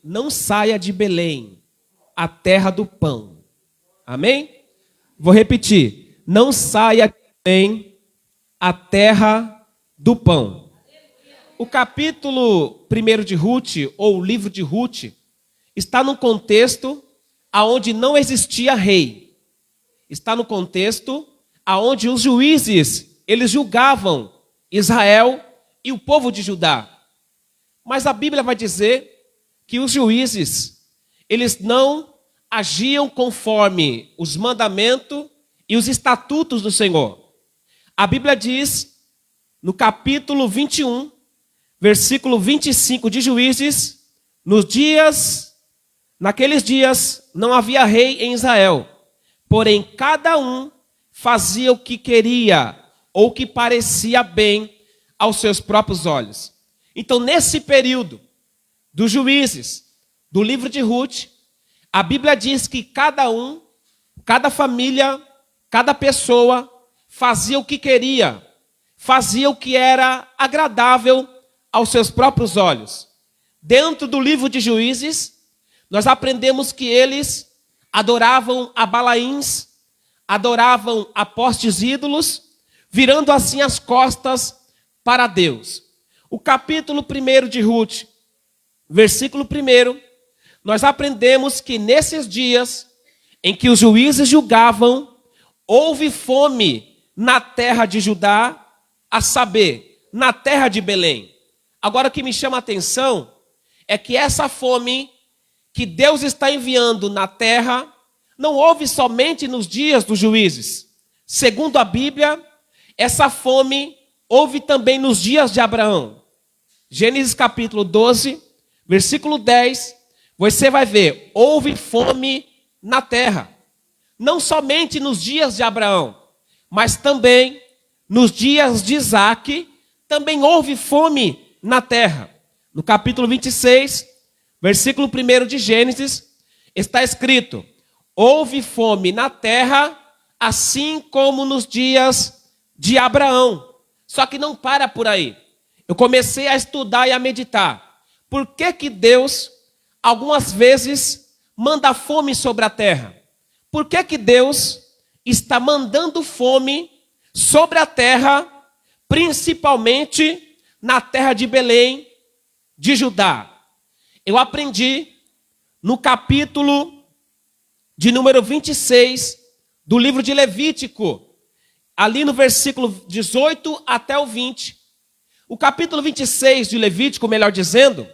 não saia de Belém, a terra do pão. Amém? Vou repetir. Não saia de Belém, a terra do pão. O capítulo 1 de Ruth, ou o livro de Ruth, está num contexto onde não existia rei. Está no contexto onde os juízes, eles julgavam Israel e o povo de Judá. Mas a Bíblia vai dizer que os juízes, eles não agiam conforme os mandamentos e os estatutos do Senhor. A Bíblia diz, no capítulo 21, versículo 25 de Juízes, naqueles dias não havia rei em Israel, porém cada um fazia o que queria ou o que parecia bem aos seus próprios olhos. Então, nesse período dos juízes, do livro de Ruth, a Bíblia diz que cada um, cada família, cada pessoa fazia o que queria, fazia o que era agradável aos seus próprios olhos. Dentro do livro de Juízes, nós aprendemos que eles adoravam a Balaíns, adoravam a postes ídolos, virando assim as costas para Deus. O capítulo 1 de Ruth, versículo 1, nós aprendemos que nesses dias em que os juízes julgavam, houve fome na terra de Judá, a saber, na terra de Belém. Agora o que me chama a atenção é que essa fome que Deus está enviando na terra, não houve somente nos dias dos juízes. Segundo a Bíblia, essa fome houve também nos dias de Abraão. Gênesis capítulo 12, versículo 10, você vai ver, houve fome na terra. Não somente nos dias de Abraão, mas também nos dias de Isaac, também houve fome na terra. No capítulo 26, versículo 1 de Gênesis, está escrito: houve fome na terra, assim como nos dias de Abraão. Só que não para por aí. Eu comecei a estudar e a meditar. Por que Deus, algumas vezes, manda fome sobre a terra? Por que Deus está mandando fome sobre a terra, principalmente na terra de Belém, de Judá? Eu aprendi no capítulo de número 26 do livro de Levítico, ali no versículo 18 até o 20. O capítulo 26 de Levítico, melhor dizendo,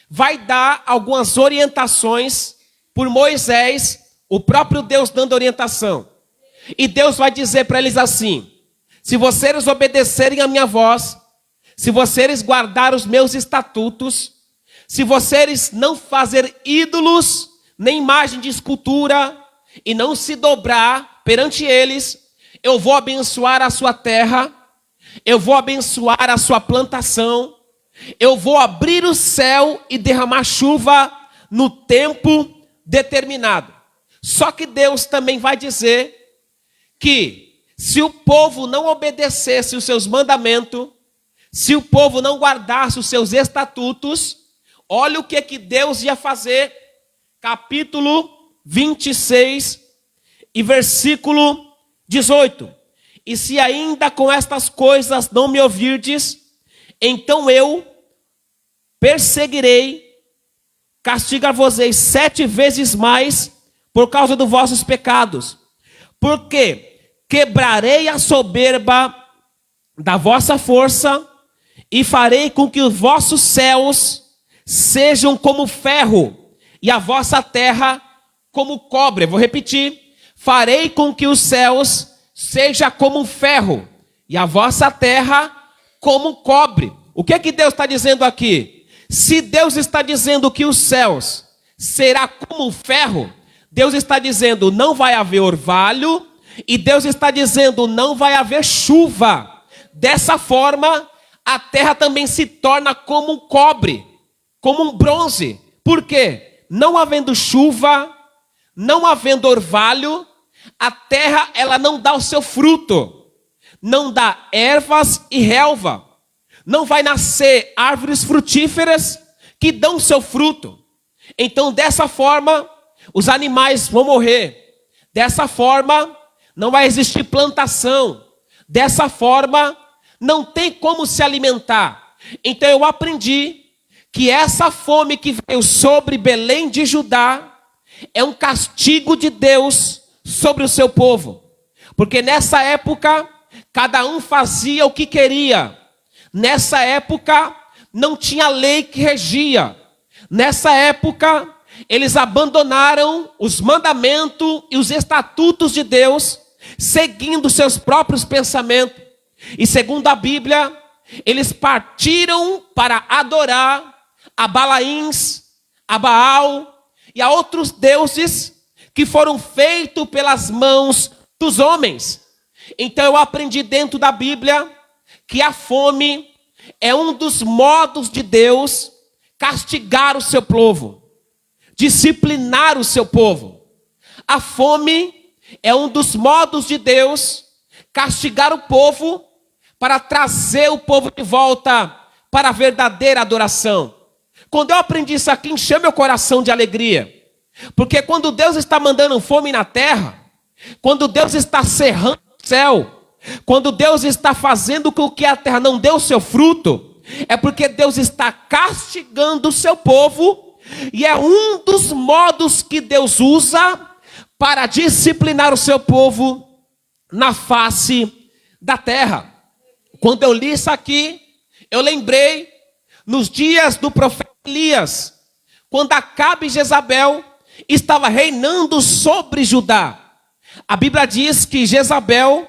vai dar algumas orientações por Moisés, o próprio Deus dando orientação. E Deus vai dizer para eles assim: se vocês obedecerem a minha voz, se vocês guardarem os meus estatutos, se vocês não fazerem ídolos, nem imagem de escultura, e não se dobrar perante eles, eu vou abençoar a sua terra, eu vou abençoar a sua plantação, eu vou abrir o céu e derramar chuva no tempo determinado. Só que Deus também vai dizer que se o povo não obedecesse os seus mandamentos, se o povo não guardasse os seus estatutos, olha o que Deus ia fazer. Capítulo 26 e versículo 18. E se ainda com estas coisas não me ouvirdes, então eu perseguirei, castigar-vos-ei 7 vezes mais por causa dos vossos pecados. Porque quebrarei a soberba da vossa força e farei com que os vossos céus sejam como ferro e a vossa terra como cobre. Vou repetir. Farei com que os céus seja como ferro e a vossa terra como cobre. O que Deus está dizendo aqui? Se Deus está dizendo que os céus será como ferro, Deus está dizendo não vai haver orvalho, e Deus está dizendo não vai haver chuva. Dessa forma, a terra também se torna como um cobre, como um bronze. Por quê? Não havendo chuva, não havendo orvalho, a terra ela não dá o seu fruto, não dá ervas e relva, não vai nascer árvores frutíferas que dão seu fruto. Então, dessa forma, os animais vão morrer. Dessa forma, não vai existir plantação. Dessa forma, não tem como se alimentar. Então, eu aprendi que essa fome que veio sobre Belém de Judá é um castigo de Deus sobre o seu povo. Porque nessa época, cada um fazia o que queria. Nessa época, não tinha lei que regia. Nessa época, eles abandonaram os mandamentos e os estatutos de Deus, seguindo seus próprios pensamentos. E segundo a Bíblia, eles partiram para adorar a Balaíns, a Baal e a outros deuses que foram feitos pelas mãos dos homens. Então eu aprendi dentro da Bíblia que a fome é um dos modos de Deus castigar o seu povo, disciplinar o seu povo. A fome é um dos modos de Deus castigar o povo para trazer o povo de volta para a verdadeira adoração. Quando eu aprendi isso aqui, encheu meu coração de alegria. Porque quando Deus está mandando fome na terra, quando Deus está cerrando o céu, quando Deus está fazendo com que a terra não dê o seu fruto, é porque Deus está castigando o seu povo, e é um dos modos que Deus usa para disciplinar o seu povo na face da terra. Quando eu li isso aqui, eu lembrei nos dias do profeta Elias, quando Acabe e Jezabel estava reinando sobre Judá. A Bíblia diz que Jezabel,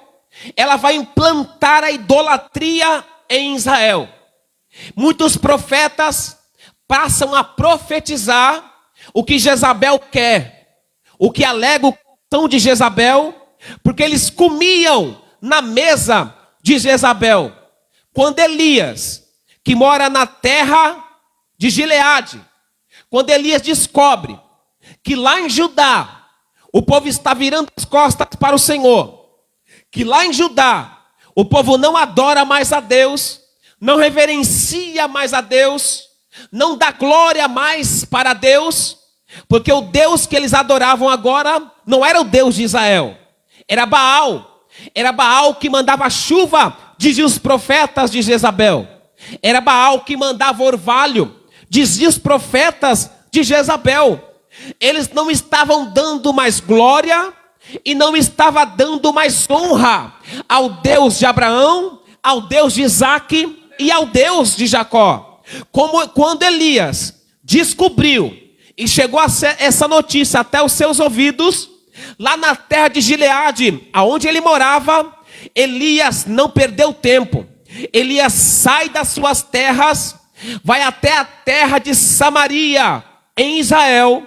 ela vai implantar a idolatria em Israel. Muitos profetas passam a profetizar o que Jezabel quer, o que alega o coração de Jezabel, porque eles comiam na mesa de Jezabel. Quando Elias, que mora na terra de Gileade, quando Elias descobre que lá em Judá o povo está virando as costas para o Senhor, que lá em Judá o povo não adora mais a Deus, não reverencia mais a Deus, não dá glória mais para Deus, porque o Deus que eles adoravam agora não era o Deus de Israel, era Baal. Era Baal que mandava chuva, diziam os profetas de Jezabel. Era Baal que mandava orvalho, diziam os profetas de Jezabel. Eles não estavam dando mais glória e não estavam dando mais honra ao Deus de Abraão, ao Deus de Isaque e ao Deus de Jacó. Quando Elias descobriu e chegou essa notícia até os seus ouvidos, lá na terra de Gileade, aonde ele morava, Elias não perdeu tempo. Elias sai das suas terras, vai até a terra de Samaria, em Israel,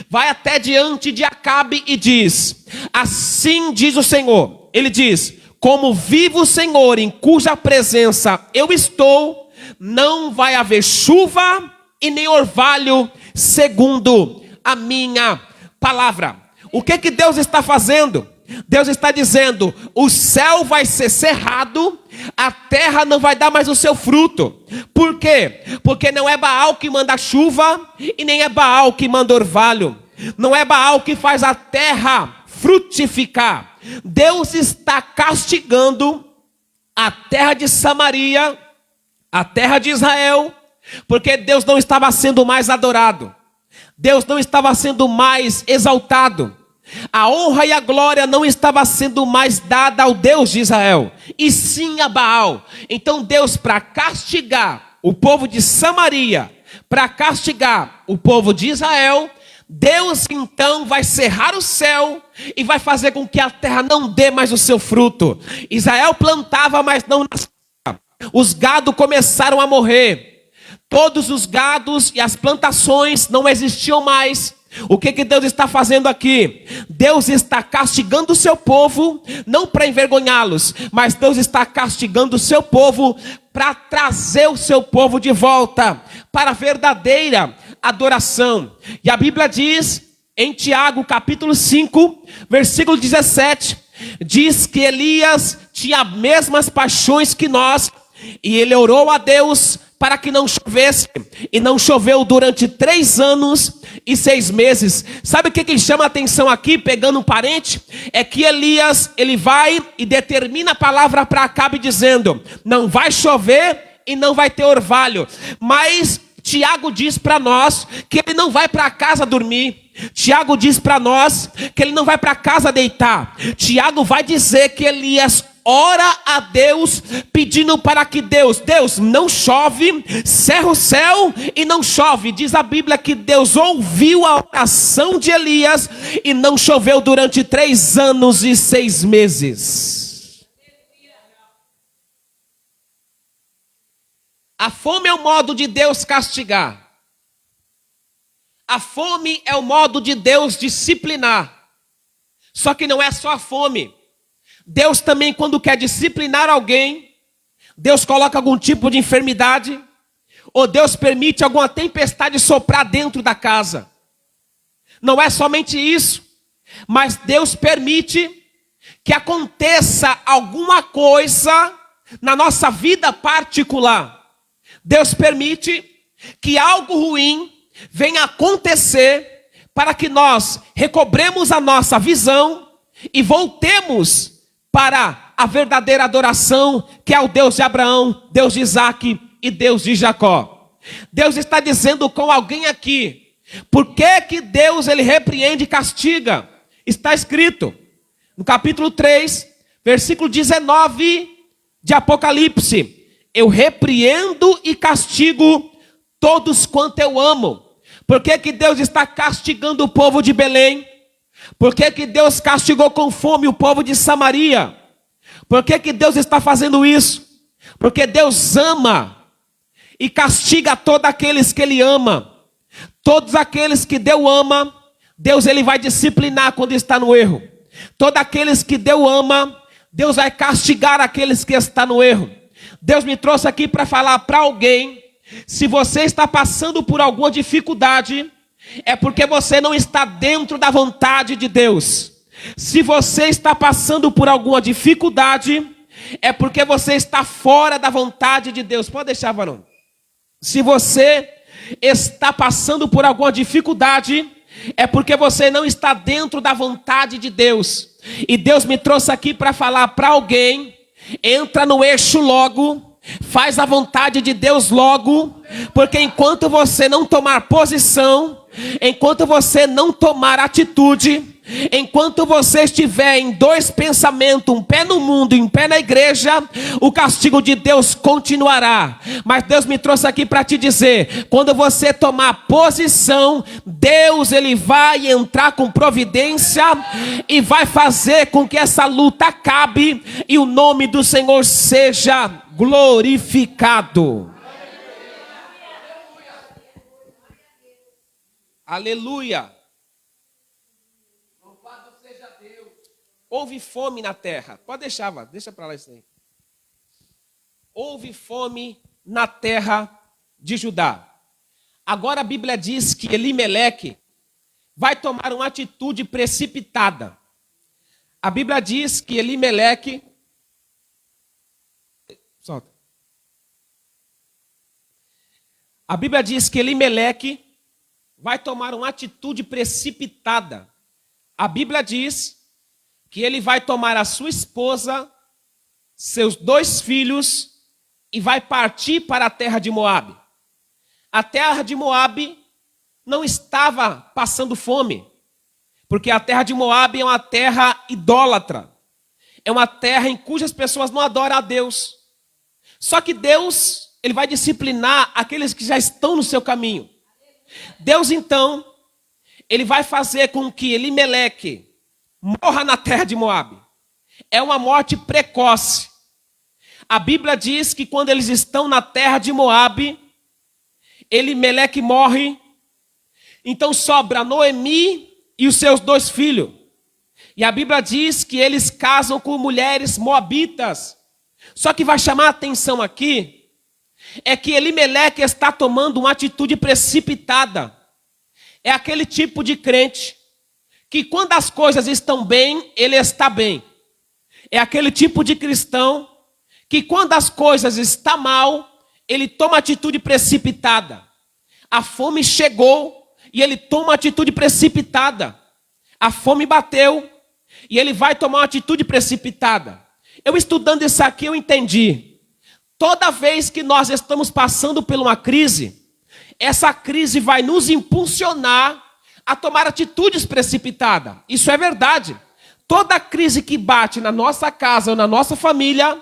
vai até diante de Acabe e diz: assim diz o Senhor. Ele diz: como vive o Senhor, em cuja presença eu estou, não vai haver chuva e nem orvalho, segundo a minha palavra. O que Deus está fazendo? Deus está dizendo: o céu vai ser cerrado, a terra não vai dar mais o seu fruto. Por quê? Porque não é Baal que manda chuva e nem é Baal que manda orvalho. Não é Baal que faz a terra frutificar. Deus está castigando a terra de Samaria, a terra de Israel, porque Deus não estava sendo mais adorado. Deus não estava sendo mais exaltado. A honra e a glória não estava sendo mais dada ao Deus de Israel, e sim a Baal. Então Deus, para castigar o povo de Samaria, para castigar o povo de Israel, Deus então vai cerrar o céu e vai fazer com que a terra não dê mais o seu fruto. Israel plantava, mas não nascia. Os gados começaram a morrer. Todos os gados e as plantações não existiam mais. O que Deus está fazendo aqui? Deus está castigando o seu povo, não para envergonhá-los, mas Deus está castigando o seu povo para trazer o seu povo de volta para a verdadeira adoração. E a Bíblia diz, em Tiago capítulo 5, versículo 17, diz que Elias tinha as mesmas paixões que nós, e ele orou a Deus para que não chovesse, e não choveu durante 3 anos e 6 meses. Sabe o que chama a atenção aqui, pegando um parente? É que Elias, ele vai e determina a palavra para Acabe dizendo, não vai chover e não vai ter orvalho. Mas Tiago diz para nós que ele não vai para casa dormir. Tiago diz para nós que ele não vai para casa deitar. Tiago vai dizer que Elias ora a Deus pedindo para que Deus não chove, cerra o céu e não chove. Diz a Bíblia que Deus ouviu a oração de Elias e não choveu durante 3 anos e 6 meses. A fome é o modo de Deus castigar. A fome é o modo de Deus disciplinar. Só que não é só a fome. Deus também, quando quer disciplinar alguém, Deus coloca algum tipo de enfermidade, ou Deus permite alguma tempestade soprar dentro da casa. Não é somente isso, mas Deus permite que aconteça alguma coisa na nossa vida particular. Deus permite que algo ruim venha acontecer para que nós recobremos a nossa visão e voltemos para a verdadeira adoração, que é o Deus de Abraão, Deus de Isaac e Deus de Jacó. Deus está dizendo com alguém aqui, por que Deus ele repreende e castiga? Está escrito no capítulo 3, versículo 19 de Apocalipse, eu repreendo e castigo todos quanto eu amo. Por que Deus está castigando o povo de Belém? Por que Deus castigou com fome o povo de Samaria? Por que Deus está fazendo isso? Porque Deus ama e castiga todos aqueles que Ele ama. Todos aqueles que Deus ama, Deus ele vai disciplinar quando está no erro. Todos aqueles que Deus ama, Deus vai castigar aqueles que estão no erro. Deus me trouxe aqui para falar para alguém, se você está passando por alguma dificuldade, é porque você não está dentro da vontade de Deus. Se você está passando por alguma dificuldade, é porque você está fora da vontade de Deus. Pode deixar, varão. Se você está passando por alguma dificuldade, é porque você não está dentro da vontade de Deus. E Deus me trouxe aqui para falar para alguém, entra no eixo logo, faz a vontade de Deus logo, porque enquanto você não tomar posição, enquanto você não tomar atitude, enquanto você estiver em 2 pensamentos, um pé no mundo e um pé na igreja, o castigo de Deus continuará. Mas Deus me trouxe aqui para te dizer, quando você tomar posição, Deus ele vai entrar com providência e vai fazer com que essa luta acabe e o nome do Senhor seja glorificado. Aleluia. Louvado seja Deus. Houve fome na terra. Pode deixar, Vá. Deixa para lá isso aí. Houve fome na terra de Judá. Agora a Bíblia diz que Elimeleque vai tomar uma atitude precipitada. A Bíblia diz que Elimeleque... Solta. A Bíblia diz que Elimeleque vai tomar uma atitude precipitada. A Bíblia diz que ele vai tomar a sua esposa, seus 2 filhos e vai partir para a terra de Moabe. A terra de Moabe não estava passando fome, porque a terra de Moabe é uma terra idólatra. É uma terra em cujas pessoas não adoram a Deus. Só que Deus, ele vai disciplinar aqueles que já estão no seu caminho. Deus, então, ele vai fazer com que Elimeleque morra na terra de Moabe. É uma morte precoce. A Bíblia diz que quando eles estão na terra de Moabe, Elimeleque morre. Então sobra Noemi e os seus 2 filhos. E a Bíblia diz que eles casam com mulheres moabitas. Só que vai chamar a atenção aqui é que Elimeleque está tomando uma atitude precipitada. É aquele tipo de crente que quando as coisas estão bem, ele está bem. É aquele tipo de cristão que quando as coisas estão mal, ele toma atitude precipitada. A fome chegou e ele toma atitude precipitada. A fome bateu e ele vai tomar uma atitude precipitada. Eu estudando isso aqui, eu entendi. Toda vez que nós estamos passando por uma crise, essa crise vai nos impulsionar a tomar atitudes precipitadas. Isso é verdade. Toda crise que bate na nossa casa ou na nossa família,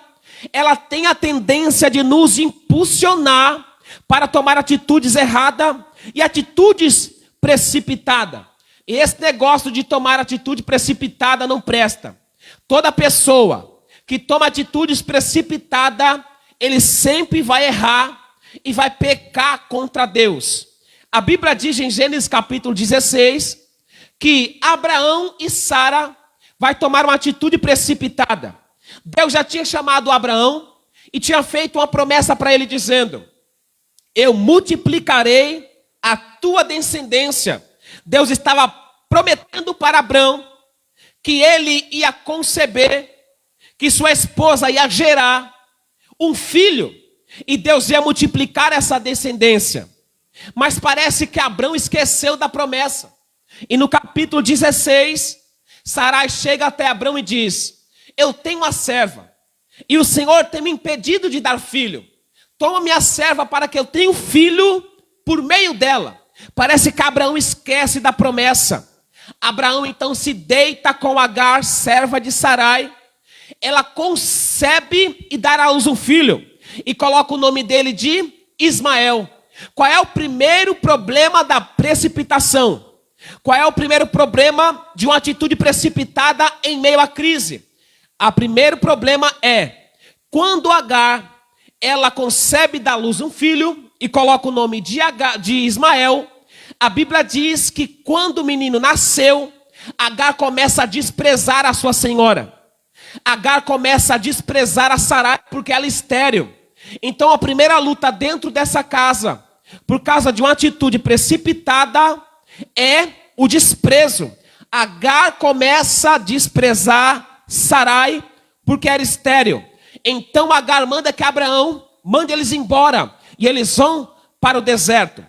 ela tem a tendência de nos impulsionar para tomar atitudes erradas e atitudes precipitadas. E esse negócio de tomar atitude precipitada não presta. Toda pessoa que toma atitudes precipitadas, ele sempre vai errar e vai pecar contra Deus. A Bíblia diz em Gênesis capítulo 16 que Abraão e Sara vai tomar uma atitude precipitada. Deus já tinha chamado Abraão e tinha feito uma promessa para ele dizendo: eu multiplicarei a tua descendência. Deus estava prometendo para Abraão que ele ia conceber, que sua esposa ia gerar um filho e Deus ia multiplicar essa descendência. Mas parece que Abraão esqueceu da promessa. E no capítulo 16, Sarai chega até Abraão e diz: eu tenho uma serva e o Senhor tem me impedido de dar filho. Toma minha serva para que eu tenha um filho por meio dela. Parece que Abraão esquece da promessa. Abraão então se deita com Agar, serva de Sarai. Ela concebe e dá à luz um filho. E coloca o nome dele de Ismael. Qual é o primeiro problema da precipitação? Qual é o primeiro problema de uma atitude precipitada em meio à crise? O primeiro problema é quando Agar, ela concebe e dá à luz um filho e coloca o nome de Ismael. A Bíblia diz que quando o menino nasceu, Agar começa a desprezar a sua senhora. Agar começa a desprezar a Sarai porque ela é estéril. Então a primeira luta dentro dessa casa, por causa de uma atitude precipitada, é o desprezo. Agar começa a desprezar Sarai porque era estéril. Então Agar manda que Abraão mande eles embora e eles vão para o deserto.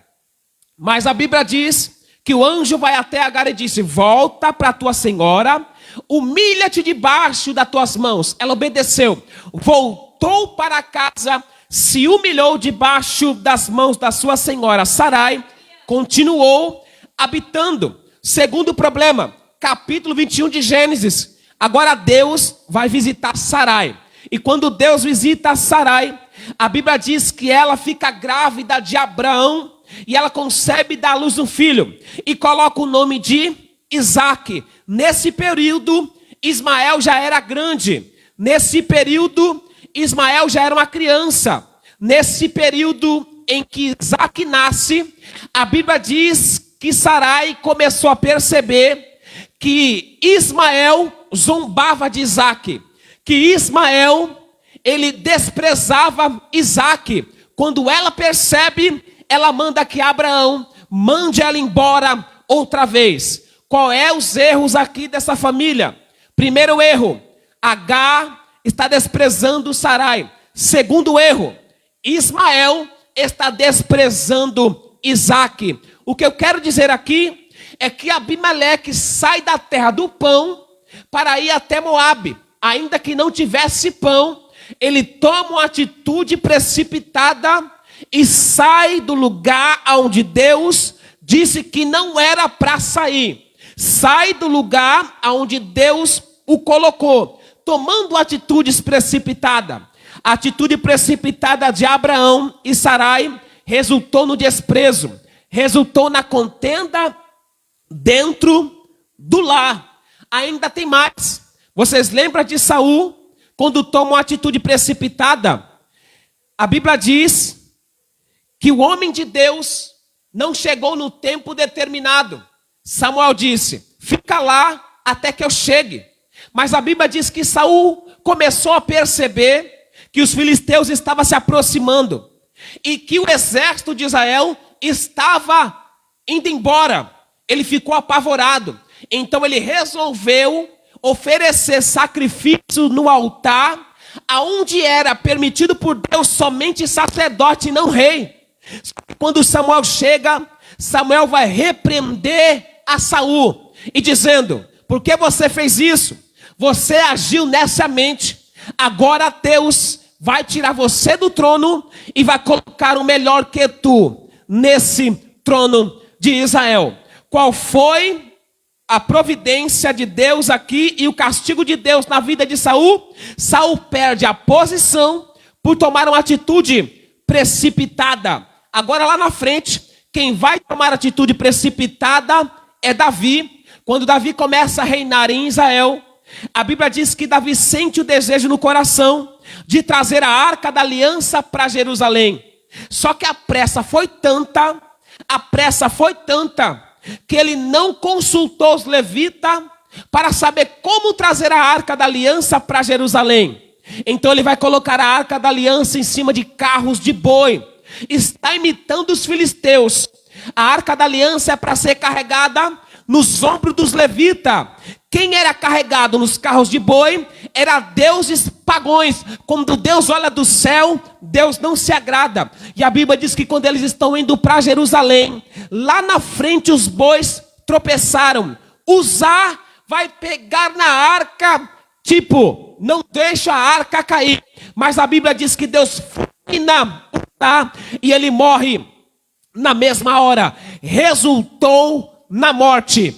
Mas a Bíblia diz que o anjo vai até Agar e disse: volta para a tua senhora, humilha-te debaixo das tuas mãos. Ela obedeceu, voltou para casa, se humilhou debaixo das mãos da sua senhora Sarai, continuou habitando. Segundo problema, capítulo 21 de Gênesis. Agora Deus vai visitar Sarai. E quando Deus visita Sarai, a Bíblia diz que ela fica grávida de Abraão e ela concebe e dá à luz um filho e coloca o nome de Isaque. Nesse período, Ismael já era grande. Nesse período, Ismael já era uma criança. Nesse período em que Isaque nasce, a Bíblia diz que Sarai começou a perceber que Ismael zombava de Isaque, que Ismael, ele desprezava Isaque. Quando ela percebe, ela manda que Abraão mande ela embora outra vez. Qual é os erros aqui dessa família? Primeiro erro, Agar está desprezando Sarai. Segundo erro, Ismael está desprezando Isaque. O que eu quero dizer aqui é que Abimeleque sai da terra do pão para ir até Moabe. Ainda que não tivesse pão, ele toma uma atitude precipitada e sai do lugar onde Deus disse que não era para sair. Sai do lugar onde Deus o colocou, tomando atitudes precipitadas. A atitude precipitada de Abraão e Sarai resultou no desprezo, resultou na contenda dentro do lar. Ainda tem mais. Vocês lembram de Saul, quando toma uma atitude precipitada? A Bíblia diz que o homem de Deus não chegou no tempo determinado. Samuel disse: fica lá até que eu chegue. Mas a Bíblia diz que Saul começou a perceber que os filisteus estavam se aproximando e que o exército de Israel estava indo embora. Ele ficou apavorado. Então ele resolveu oferecer sacrifício no altar aonde era permitido por Deus somente sacerdote e não rei. Quando Samuel chega, Samuel vai repreender a Saul e dizendo: por que você fez isso? Você agiu neciamente. Agora Deus vai tirar você do trono e vai colocar um melhor que tu nesse trono de Israel. Qual foi a providência de Deus aqui e o castigo de Deus na vida de Saul? Saul perde a posição por tomar uma atitude precipitada. Agora lá na frente, quem vai tomar atitude precipitada é Davi. Quando Davi começa a reinar em Israel, a Bíblia diz que Davi sente o desejo no coração de trazer a arca da aliança para Jerusalém. Só que a pressa foi tanta, que ele não consultou os levitas para saber como trazer a arca da aliança para Jerusalém. Então ele vai colocar a arca da aliança em cima de carros de boi. Está imitando os filisteus. A arca da aliança é para ser carregada nos ombros dos levitas. Quem era carregado nos carros de boi era deuses pagões. Quando Deus olha do céu, Deus não se agrada. E a Bíblia diz que quando eles estão indo para Jerusalém, lá na frente os bois tropeçaram. Uzá vai pegar na arca, tipo, não deixa a arca cair. Mas a Bíblia diz que Deus fulmina Uzá e ele morre na mesma hora. Resultou na morte.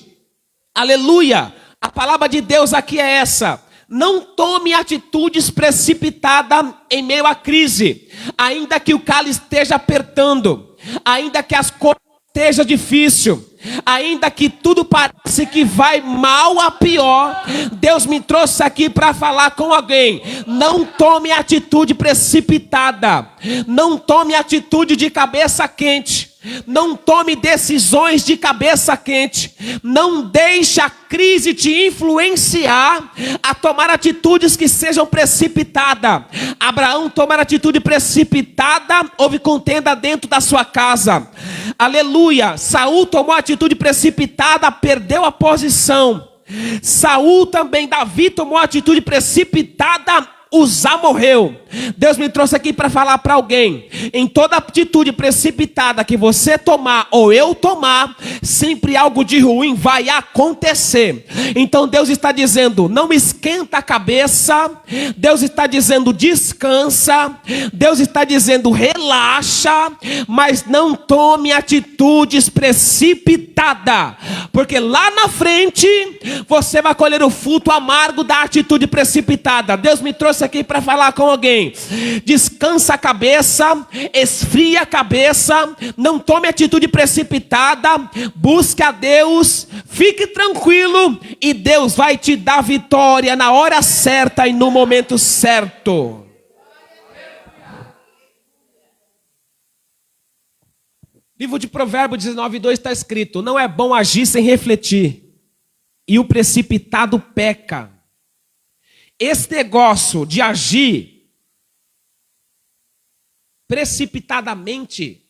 Aleluia! A palavra de Deus aqui é essa: não tome atitudes precipitadas em meio à crise, ainda que o cálice esteja apertando, ainda que as coisas estejam difíceis, ainda que tudo parece que vai mal a pior. Deus me trouxe aqui para falar com alguém: não tome atitude precipitada, não tome atitude de cabeça quente. Não tome decisões de cabeça quente. Não deixe a crise te influenciar a tomar atitudes que sejam precipitadas. Abraão tomar atitude precipitada, houve contenda dentro da sua casa. Aleluia. Saul tomou atitude precipitada, perdeu a posição. Saul também, Davi tomou atitude precipitada, Uzá morreu. Deus me trouxe aqui para falar para alguém: em toda atitude precipitada que você tomar ou eu tomar, sempre algo de ruim vai acontecer. Então Deus está dizendo: não esquenta a cabeça. Deus está dizendo: descansa. Deus está dizendo: relaxa. Mas não tome atitudes precipitadas, porque lá na frente você vai colher o fruto amargo da atitude precipitada. Deus me trouxe aqui para falar com alguém: descansa a cabeça, esfria a cabeça, não tome atitude precipitada, busque a Deus, fique tranquilo e Deus vai te dar vitória na hora certa e no momento certo. Livro de Provérbios 19:2 está escrito: não é bom agir sem refletir, e o precipitado peca. Esse negócio de agir precipitadamente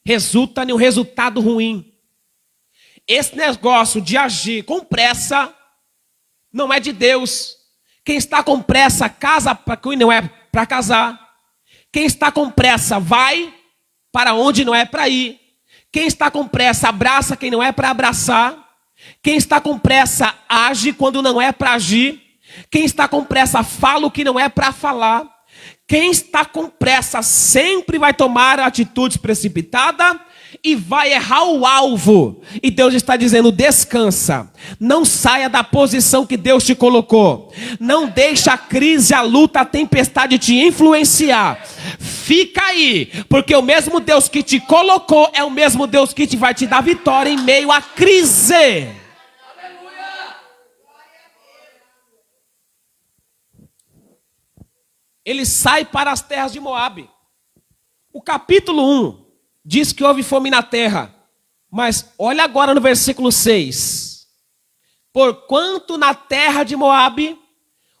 resulta em um resultado ruim. Esse negócio de agir com pressa não é de Deus. Quem está com pressa casa para quem não é para casar. Quem está com pressa vai para onde não é para ir. Quem está com pressa abraça quem não é para abraçar. Quem está com pressa age quando não é para agir. Quem está com pressa fala o que não é para falar. Quem está com pressa sempre vai tomar atitudes precipitadas e vai errar o alvo. E Deus está dizendo: descansa. Não saia da posição que Deus te colocou. Não deixe a crise, a luta, a tempestade te influenciar. Fica aí, porque o mesmo Deus que te colocou é o mesmo Deus que vai te dar vitória em meio à crise. Ele sai para as terras de Moabe. O capítulo 1 diz que houve fome na terra. Mas olha agora no versículo 6. Porquanto na terra de Moabe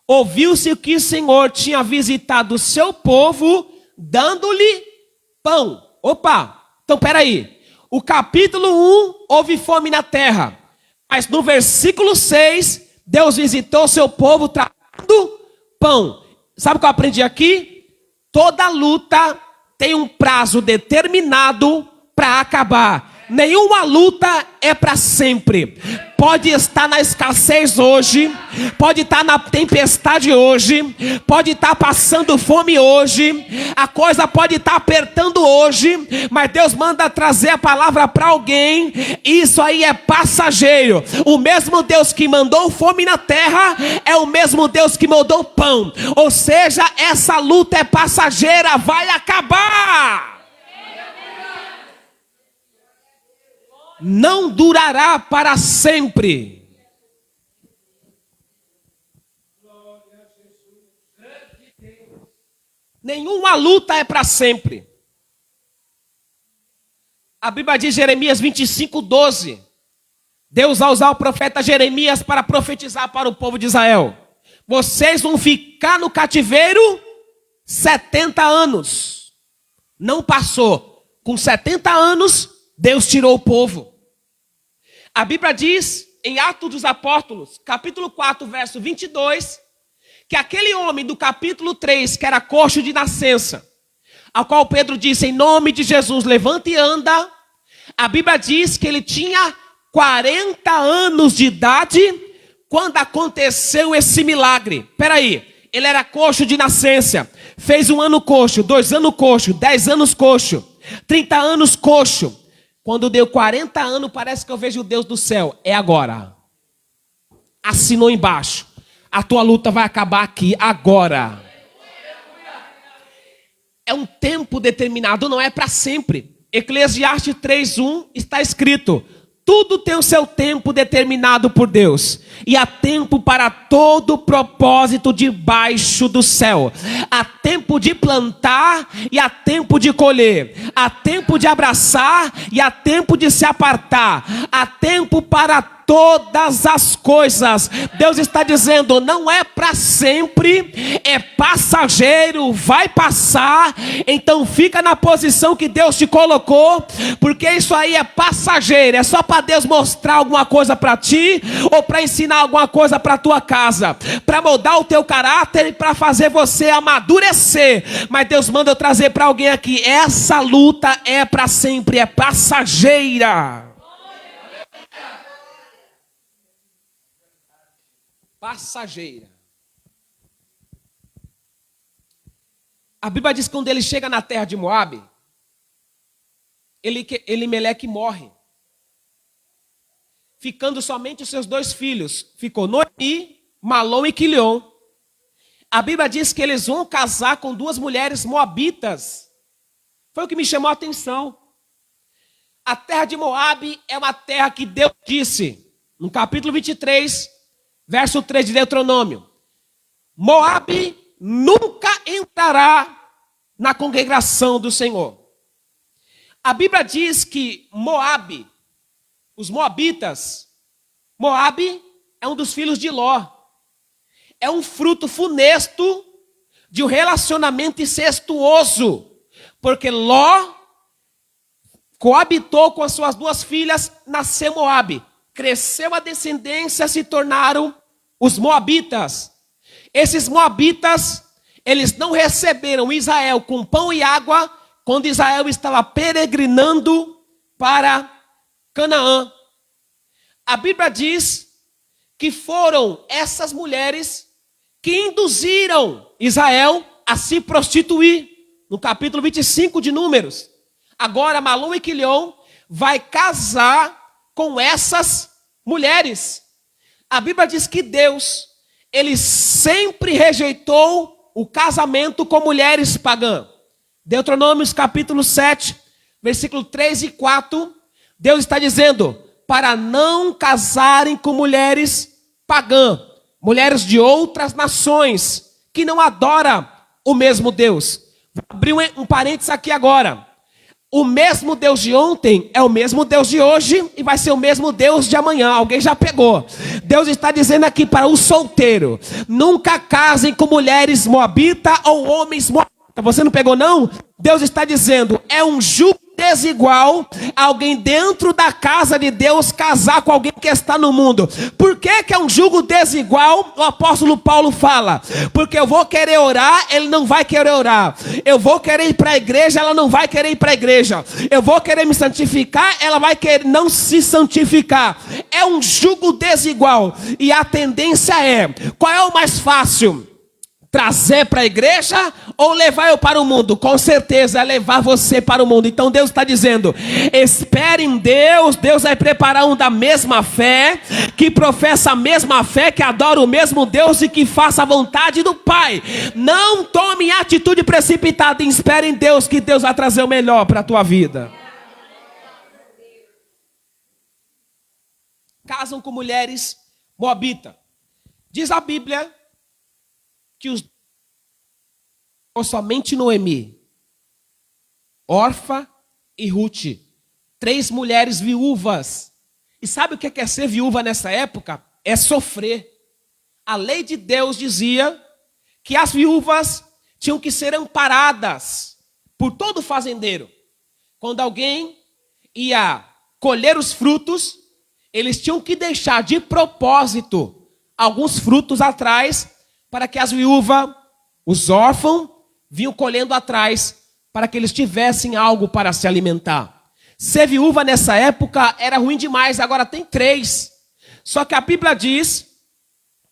ouviu-se que o Senhor tinha visitado o seu povo, dando-lhe pão. Opa, então peraí. O capítulo 1 houve fome na terra. Mas no versículo 6, Deus visitou o seu povo trazendo pão. Sabe o que eu aprendi aqui? Toda luta tem um prazo determinado para acabar. Nenhuma luta é para sempre. Pode estar na escassez hoje, pode estar na tempestade hoje, pode estar passando fome hoje, a coisa pode estar apertando hoje, mas Deus manda trazer a palavra para alguém. Isso aí é passageiro. O mesmo Deus que mandou fome na terra é o mesmo Deus que mandou pão. Ou seja, essa luta é passageira, vai acabar. Não durará para sempre. Nenhuma luta é para sempre. A Bíblia diz, Jeremias 25:12. Deus vai usar o profeta Jeremias para profetizar para o povo de Israel. Vocês vão ficar no cativeiro 70 anos. Não passou. Com 70 anos, Deus tirou o povo. A Bíblia diz, em Atos dos Apóstolos, capítulo 4, verso 22, que aquele homem do capítulo 3, que era coxo de nascença, ao qual Pedro disse, em nome de Jesus, levanta e anda. A Bíblia diz que ele tinha 40 anos de idade quando aconteceu esse milagre. Peraí, ele era coxo de nascença, fez 1 ano coxo, 2 anos coxo, 10 anos coxo, 30 anos coxo. Quando deu 40 anos, parece que eu vejo o Deus do céu. É agora. Assinou embaixo. A tua luta vai acabar aqui, agora. É um tempo determinado, não é para sempre. Eclesiastes 3:1 está escrito: tudo tem o seu tempo determinado por Deus. E há tempo para todo propósito debaixo do céu. Há tempo de plantar e há tempo de colher. Há tempo de abraçar e há tempo de se apartar. Há tempo para todas as coisas. Deus está dizendo, não é para sempre, é passageiro, vai passar. Então fica na posição que Deus te colocou, porque isso aí é passageiro. É só para Deus mostrar alguma coisa para ti, ou para ensinar alguma coisa para tua casa, para moldar o teu caráter e para fazer você amadurecer. Mas Deus manda eu trazer para alguém aqui, essa luta é para sempre, é passageira. Passageira. A Bíblia diz que quando ele chega na terra de Moabe, Elimeleque morre, ficando somente os seus 2 filhos. Ficou Noemi, Malom e Quilion. A Bíblia diz que eles vão casar com 2 mulheres moabitas. Foi o que me chamou a atenção. A terra de Moabe é uma terra que Deus disse, no capítulo 23, verso 3 de Deuteronômio: Moabe nunca entrará na congregação do Senhor. A Bíblia diz que Moabe, os moabitas, Moabe é um dos filhos de Ló. É um fruto funesto de um relacionamento incestuoso. Porque Ló coabitou com as suas 2 filhas, nasceu Moabe. Cresceu a descendência, se tornaram os moabitas. Esses moabitas, eles não receberam Israel com pão e água quando Israel estava peregrinando para Canaã. A Bíblia diz que foram essas mulheres que induziram Israel a se prostituir. No capítulo 25 de Números. Agora Malom e Quilion vai casar com essas mulheres. A Bíblia diz que Deus, ele sempre rejeitou o casamento com mulheres pagãs. Deuteronômio capítulo 7, versículo 3 e 4, Deus está dizendo, para não casarem com mulheres pagãs, mulheres de outras nações, que não adoram o mesmo Deus. Vou abrir um parênteses aqui agora. O mesmo Deus de ontem é o mesmo Deus de hoje e vai ser o mesmo Deus de amanhã. Alguém já pegou? Deus está dizendo aqui para o solteiro: nunca casem com mulheres moabitas ou homens moabitas. Você não pegou não? Deus está dizendo, é um jugo desigual alguém dentro da casa de Deus casar com alguém que está no mundo. Por que que é um jugo desigual? O apóstolo Paulo fala, porque eu vou querer orar, ele não vai querer orar. Eu vou querer ir para a igreja, ela não vai querer ir para a igreja. Eu vou querer me santificar, ela vai querer não se santificar. É um jugo desigual. E a tendência é, qual é o mais fácil? Trazer para a igreja ou levar eu para o mundo? Com certeza é levar você para o mundo. Então Deus está dizendo, espere em Deus. Deus vai preparar um da mesma fé, que professa a mesma fé, que adora o mesmo Deus e que faça a vontade do Pai. Não tome atitude precipitada, espere em Deus, que Deus vai trazer o melhor para a tua vida. Casam com mulheres moabitas. Diz a Bíblia que somente Noemi, Orfa e Ruth, 3 mulheres viúvas. E sabe o que é ser viúva nessa época? É sofrer. A lei de Deus dizia que as viúvas tinham que ser amparadas por todo fazendeiro. Quando alguém ia colher os frutos, eles tinham que deixar de propósito alguns frutos atrás, para que as viúvas, os órfãos, vinham colhendo atrás, para que eles tivessem algo para se alimentar. Ser viúva nessa época era ruim demais, agora tem 3. Só que a Bíblia diz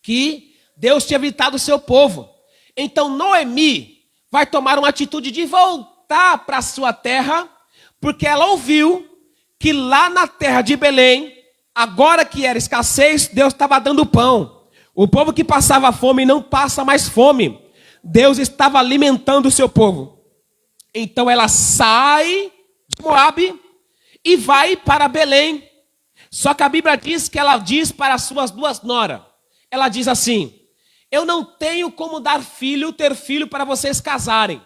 que Deus tinha evitado o seu povo. Então Noemi vai tomar uma atitude de voltar para a sua terra, porque ela ouviu que lá na terra de Belém, agora que era escassez, Deus estava dando pão. O povo que passava fome não passa mais fome. Deus estava alimentando o seu povo. Então ela sai de Moabe e vai para Belém. Só que a Bíblia diz que ela diz para as suas 2 noras. Ela diz assim, eu não tenho como ter filho para vocês casarem.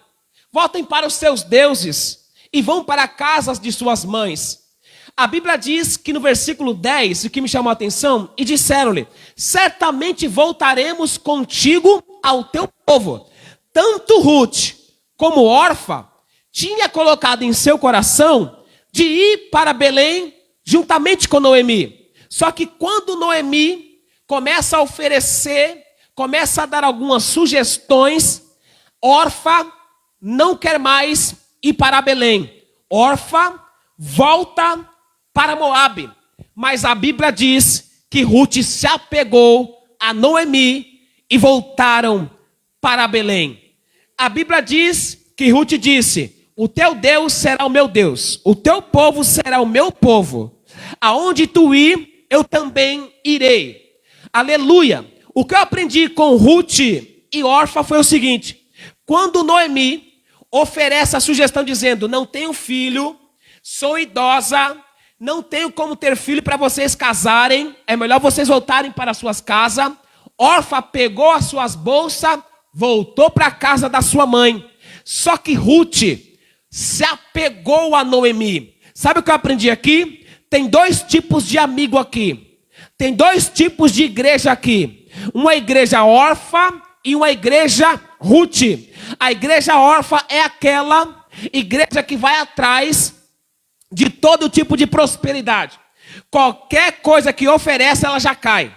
Voltem para os seus deuses e vão para casas de suas mães. A Bíblia diz que no versículo 10, o que me chamou a atenção, e disseram-lhe, certamente voltaremos contigo ao teu povo. Tanto Ruth como Orfa tinha colocado em seu coração de ir para Belém juntamente com Noemi. Só que quando Noemi começa a oferecer, começa a dar algumas sugestões, Orfa não quer mais ir para Belém. Orfa volta para Moabe, mas a Bíblia diz que Ruth se apegou a Noemi e voltaram para Belém. A Bíblia diz que Ruth disse, o teu Deus será o meu Deus, o teu povo será o meu povo, aonde tu ir, eu também irei. Aleluia! O que eu aprendi com Ruth e Orfa foi o seguinte, quando Noemi oferece a sugestão dizendo, não tenho filho, sou idosa, não tenho como ter filho para vocês casarem, é melhor vocês voltarem para suas casas. Orfa pegou as suas bolsas, voltou para a casa da sua mãe. Só que Ruth se apegou a Noemi. Sabe o que eu aprendi aqui? Tem 2 tipos de amigo aqui. Tem 2 tipos de igreja aqui. Uma igreja órfã e uma igreja Ruth. A igreja órfã é aquela igreja que vai atrás de todo tipo de prosperidade. Qualquer coisa que oferece, ela já cai.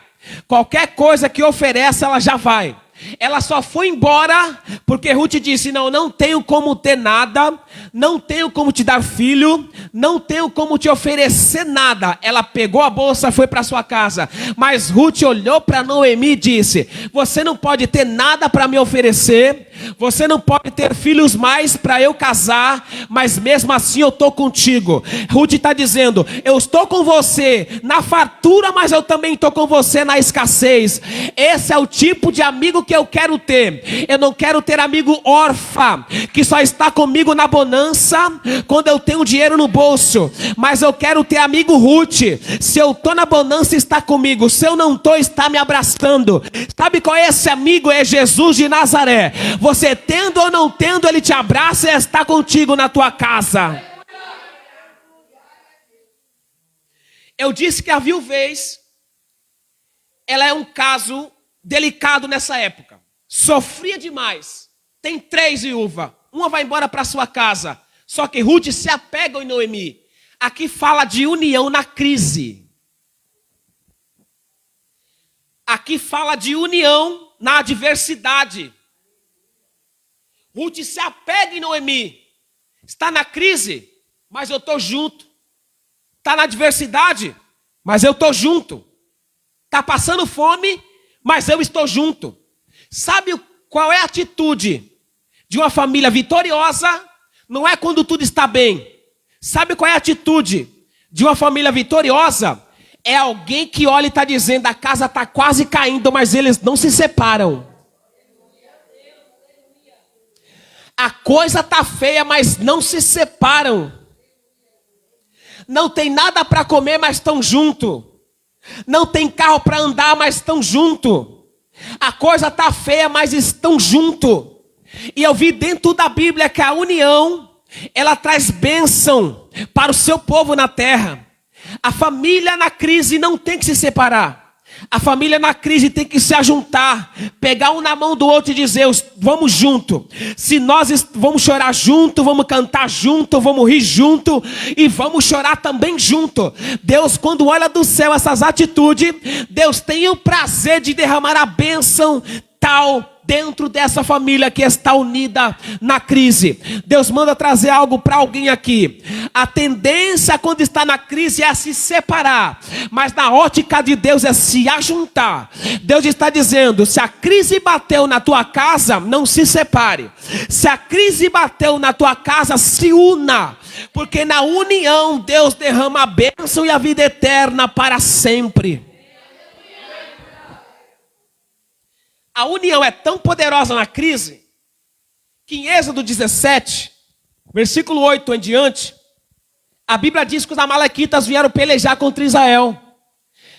Qualquer coisa que oferece, ela já vai. Ela só foi embora porque Ruth disse, não tenho como ter nada, não tenho como te dar filho, não tenho como te oferecer nada. Ela pegou a bolsa, foi para sua casa. Mas Ruth olhou para Noemi e disse, você não pode ter nada para me oferecer, você não pode ter filhos mais para eu casar, mas mesmo assim eu estou contigo. Ruth está dizendo, eu estou com você na fartura, mas eu também estou com você na escassez. Esse é o tipo de amigo que eu quero ter. Eu não quero ter amigo órfã, que só está comigo na bonança, quando eu tenho dinheiro no bolso. Mas eu quero ter amigo Ruth. Se eu estou na bonança, está comigo. Se eu não estou, está me abraçando. Sabe qual é esse amigo? É Jesus de Nazaré. Você tendo ou não tendo, ele te abraça e está contigo na tua casa. Eu disse que a viuvez, ela é um caso delicado nessa época. Sofria demais. Tem 3 viúvas. Uma vai embora para sua casa. Só que Ruth se apega em Noemi. Aqui fala de união na crise. Aqui fala de união na adversidade. Ruth se apega em Noemi. Está na crise, mas eu estou junto. Está na adversidade, mas eu estou junto. Está passando fome, mas eu estou junto. Sabe qual é a atitude de uma família vitoriosa? Não é quando tudo está bem. Sabe qual é a atitude de uma família vitoriosa? É alguém que olha e está dizendo, a casa está quase caindo, mas eles não se separam. A coisa está feia, mas não se separam. Não tem nada para comer, mas estão juntos. Não tem carro para andar, mas estão juntos. A coisa está feia, mas estão juntos. E eu vi dentro da Bíblia que a união, ela traz bênção para o seu povo na terra. A família na crise não tem que se separar. A família na crise tem que se ajuntar, pegar um na mão do outro e dizer, vamos junto. Se nós vamos chorar junto, vamos cantar junto, vamos rir junto e vamos chorar também junto. Deus, quando olha do céu essas atitudes, Deus tem o prazer de derramar a bênção tal dentro dessa família que está unida na crise. Deus manda trazer algo para alguém aqui. A tendência quando está na crise é se separar, mas na ótica de Deus é se ajuntar. Deus está dizendo, se a crise bateu na tua casa, não se separe. Se a crise bateu na tua casa, se una. Porque na união Deus derrama a bênção e a vida eterna para sempre. A união é tão poderosa na crise, que em Êxodo 17, versículo 8 em diante, a Bíblia diz que os amalequitas vieram pelejar contra Israel.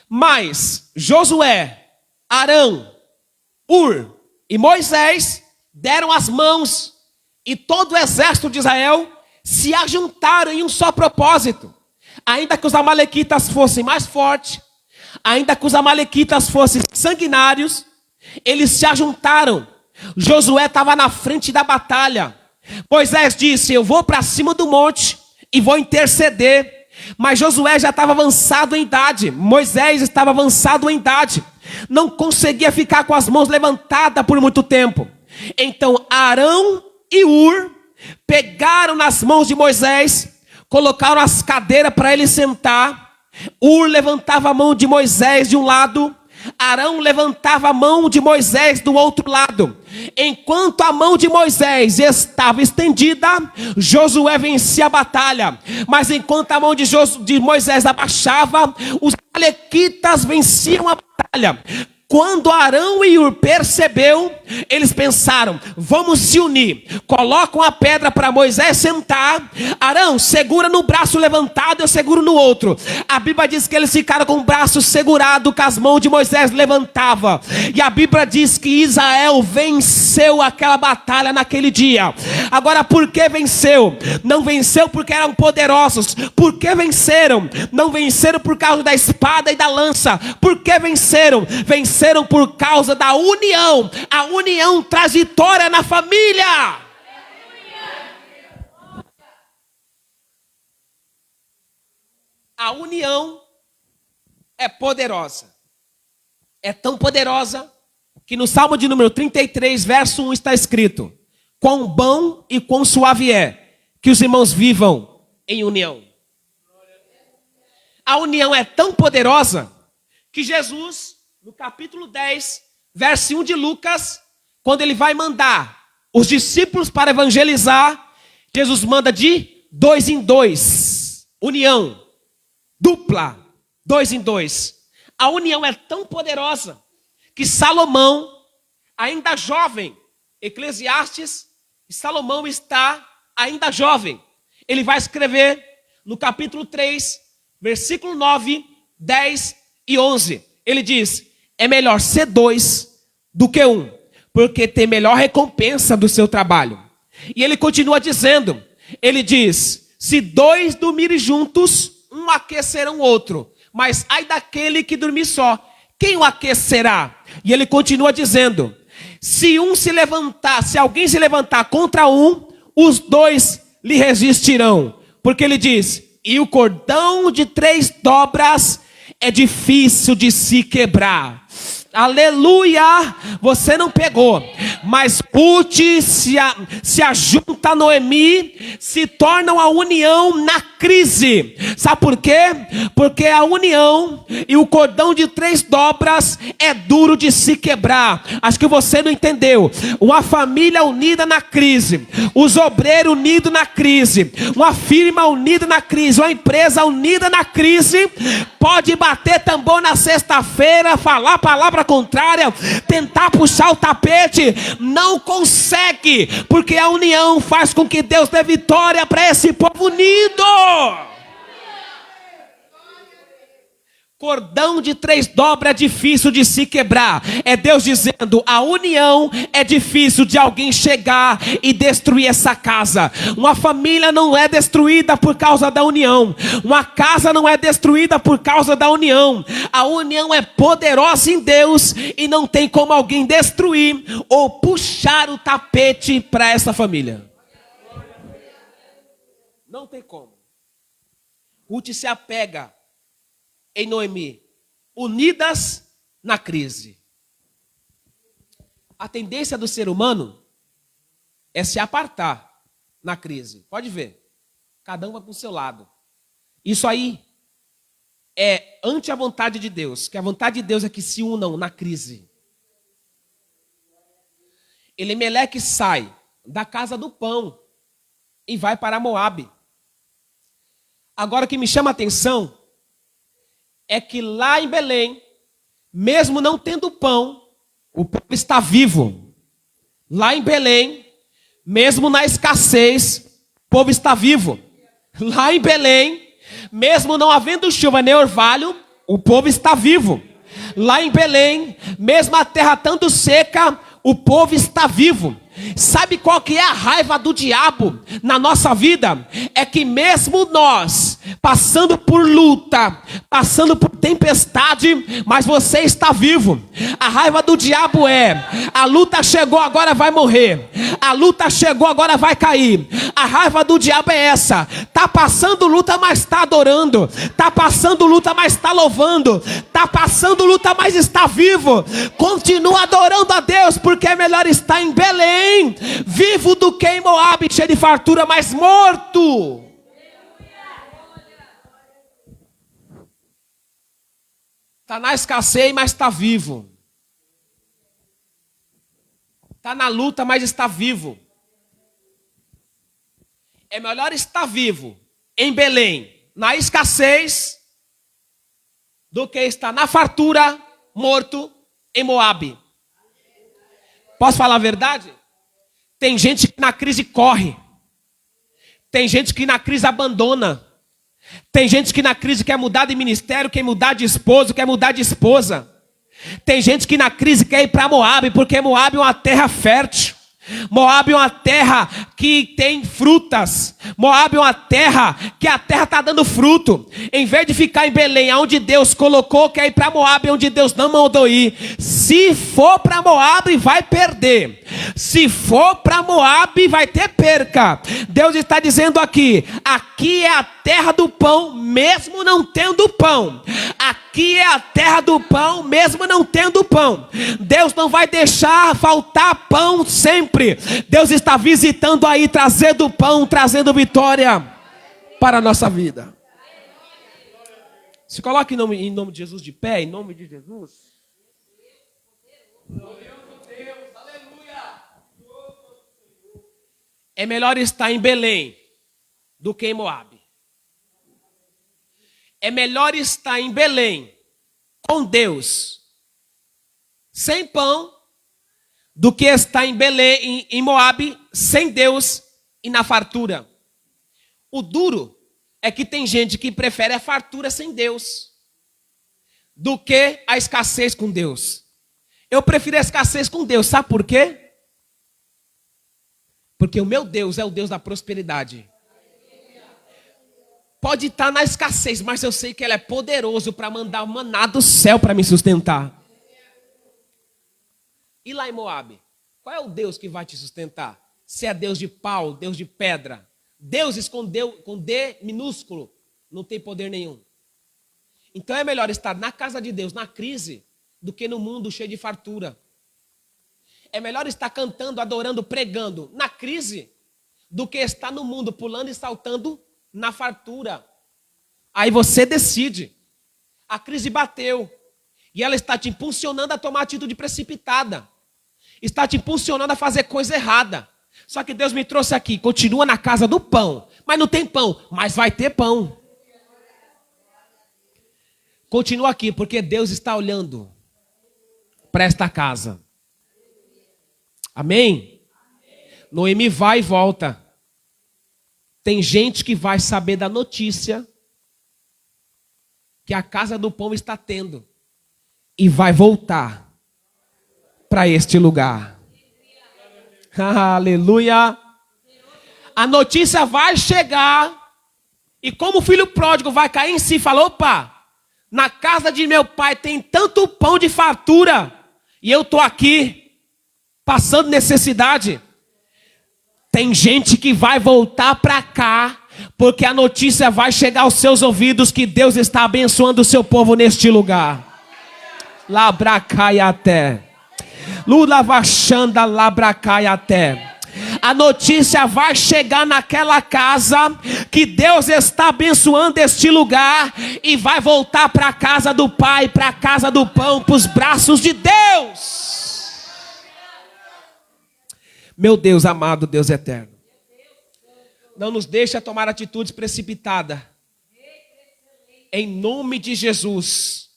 Mas Josué, Arão, Ur e Moisés deram as mãos, e todo o exército de Israel se ajuntaram em um só propósito. Ainda que os amalequitas fossem mais fortes, ainda que os amalequitas fossem sanguinários, eles se ajuntaram. Josué estava na frente da batalha. Moisés disse, eu vou para cima do monte e vou interceder. Mas Josué já estava avançado em idade. Moisés estava avançado em idade. Não conseguia ficar com as mãos levantadas por muito tempo. Então Arão e Ur pegaram nas mãos de Moisés, colocaram as cadeiras para ele sentar. Ur levantava a mão de Moisés de um lado, Arão levantava a mão de Moisés do outro lado. Enquanto a mão de Moisés estava estendida, Josué vencia a batalha. Mas enquanto a mão de Moisés abaixava, os amalequitas venciam a batalha. Quando Arão e Ur percebeu, eles pensaram, vamos se unir. Colocam a pedra para Moisés sentar. Arão, segura no braço levantado, eu seguro no outro. A Bíblia diz que eles ficaram com o braço segurado, com as mãos de Moisés levantava. E a Bíblia diz que Israel venceu aquela batalha naquele dia. Agora, por que venceu? Não venceu porque eram poderosos. Por que venceram? Não venceram por causa da espada e da lança. Por que venceram? Venceram por causa da união. A união traz vitória na família. A união é poderosa. É tão poderosa que no Salmo de número 33, verso 1 está escrito: quão bom e quão suave é que os irmãos vivam em união. A união é tão poderosa que Jesus, no capítulo 10, verso 1 de Lucas, quando ele vai mandar os discípulos para evangelizar, Jesus manda de 2 em 2. União, dupla, 2 em 2. A união é tão poderosa que Salomão, ainda jovem, Eclesiastes, Salomão está ainda jovem. Ele vai escrever no capítulo 3, versículo 9, 10 e 11. Ele diz, é melhor ser 2 do que 1, porque tem melhor recompensa do seu trabalho. E ele continua dizendo, ele diz, se 2 dormirem juntos, um aquecerá o outro. Mas ai daquele que dormir só, quem o aquecerá? E ele continua dizendo, se alguém se levantar contra um, os 2 lhe resistirão. Porque ele diz, e o cordão de 3 dobras é difícil de se quebrar. Aleluia, você não pegou, mas Ruth se ajunta a Noemi, se tornam a união na crise. Sabe por quê? Porque a união e o cordão de 3 dobras é duro de se quebrar. Acho que você não entendeu. Uma família unida na crise, os obreiros unidos na crise, uma firma unida na crise, uma empresa unida na crise, pode bater tambor na sexta-feira, falar a palavra contrária, tentar puxar o tapete, não consegue, porque a união faz com que Deus dê vitória para esse povo unido. Cordão de 3 dobras é difícil de se quebrar. É Deus dizendo, a união é difícil de alguém chegar e destruir essa casa. Uma família não é destruída por causa da união. Uma casa não é destruída por causa da união. A união é poderosa em Deus e não tem como alguém destruir ou puxar o tapete para essa família. Não tem como. Ruth se apega em Noemi, unidas na crise. A tendência do ser humano é se apartar na crise. Pode ver, cada um vai para o seu lado. Isso aí é ante a vontade de Deus, que a vontade de Deus é que se unam na crise. Elimeleque sai da casa do pão e vai para Moabe. Agora o que me chama a atenção é que lá em Belém, mesmo não tendo pão, o povo está vivo. Lá em Belém, mesmo na escassez, o povo está vivo. Lá em Belém, mesmo não havendo chuva nem orvalho, o povo está vivo. Lá em Belém, mesmo a terra estando seca, o povo está vivo. Sabe qual que é a raiva do diabo na nossa vida? É que mesmo nós, passando por luta, passando por tempestade, mas você está vivo. A raiva do diabo é, a luta chegou, agora vai morrer. A luta chegou, agora vai cair. A raiva do diabo é essa. Tá passando luta, mas está adorando. Tá passando luta, mas está louvando. Tá passando luta, mas está vivo. Continua adorando a Deus, porque é melhor estar em Belém vivo do que em Moabe, cheio de fartura, mas morto. Está na escassez, mas está vivo. Está na luta, mas está vivo. É melhor estar vivo em Belém, na escassez, do que estar na fartura, morto em Moabe. Posso falar a verdade? Tem gente que na crise corre. Tem gente que na crise abandona. Tem gente que na crise quer mudar de ministério, quer mudar de esposo, quer mudar de esposa. Tem gente que na crise quer ir para Moabe, porque Moabe é uma terra fértil. Moabe é uma terra que tem frutas. Moabe é uma terra que a terra está dando fruto. Em vez de ficar em Belém, onde Deus colocou, quer ir para Moabe, onde Deus não mandou ir. Se for para Moabe, vai perder. Se for para Moabe, vai ter perca. Deus está dizendo aqui, aqui é a terra do pão, mesmo não tendo pão. Aqui é a terra do pão, mesmo não tendo pão. Deus não vai deixar faltar pão sempre. Deus está visitando aí, trazendo pão, trazendo vitória para a nossa vida. Se coloque em nome de Jesus de pé, em nome de Jesus. É melhor estar em Belém do que em Moabe. É melhor estar em Belém com Deus, sem pão, do que estar em Belém, em Moabe, sem Deus e na fartura. O duro é que tem gente que prefere a fartura sem Deus do que a escassez com Deus. Eu prefiro a escassez com Deus, sabe por quê? Porque o meu Deus é o Deus da prosperidade. Pode estar na escassez, mas eu sei que Ele é poderoso para mandar o maná do céu para me sustentar. E lá em Moabe, qual é o Deus que vai te sustentar? Se é Deus de pau, Deus de pedra, Deus escondeu com D minúsculo, não tem poder nenhum. Então é melhor estar na casa de Deus, na crise, do que no mundo cheio de fartura. É melhor estar cantando, adorando, pregando na crise, do que estar no mundo pulando e saltando na fartura. Aí você decide. A crise bateu e ela está te impulsionando a tomar atitude precipitada. Está te impulsionando a fazer coisa errada. Só que Deus me trouxe aqui, continua na casa do pão. Mas não tem pão, mas vai ter pão. Continua aqui, porque Deus está olhando para esta casa. Amém? Noemi vai e volta. Tem gente que vai saber da notícia que a casa do pão está tendo e vai voltar para este lugar. Aleluia. A notícia vai chegar e como o filho pródigo vai cair em si e falar, opa, na casa de meu pai tem tanto pão de fartura e eu estou aqui passando necessidade. Tem gente que vai voltar para cá porque a notícia vai chegar aos seus ouvidos que Deus está abençoando o seu povo neste lugar. Labracaiaté. Lulavachanda labracaiaté. A notícia vai chegar naquela casa que Deus está abençoando este lugar e vai voltar para a casa do Pai, para a casa do pão, para os braços de Deus. Meu Deus amado, Deus eterno. Não nos deixa tomar atitudes precipitadas. Em nome de Jesus.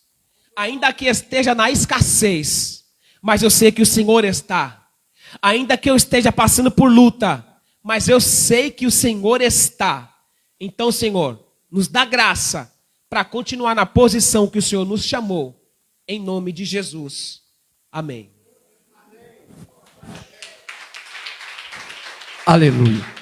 Ainda que esteja na escassez, mas eu sei que o Senhor está. Ainda que eu esteja passando por luta, mas eu sei que o Senhor está. Então, Senhor, nos dá graça para continuar na posição que o Senhor nos chamou. Em nome de Jesus. Amém. Aleluia.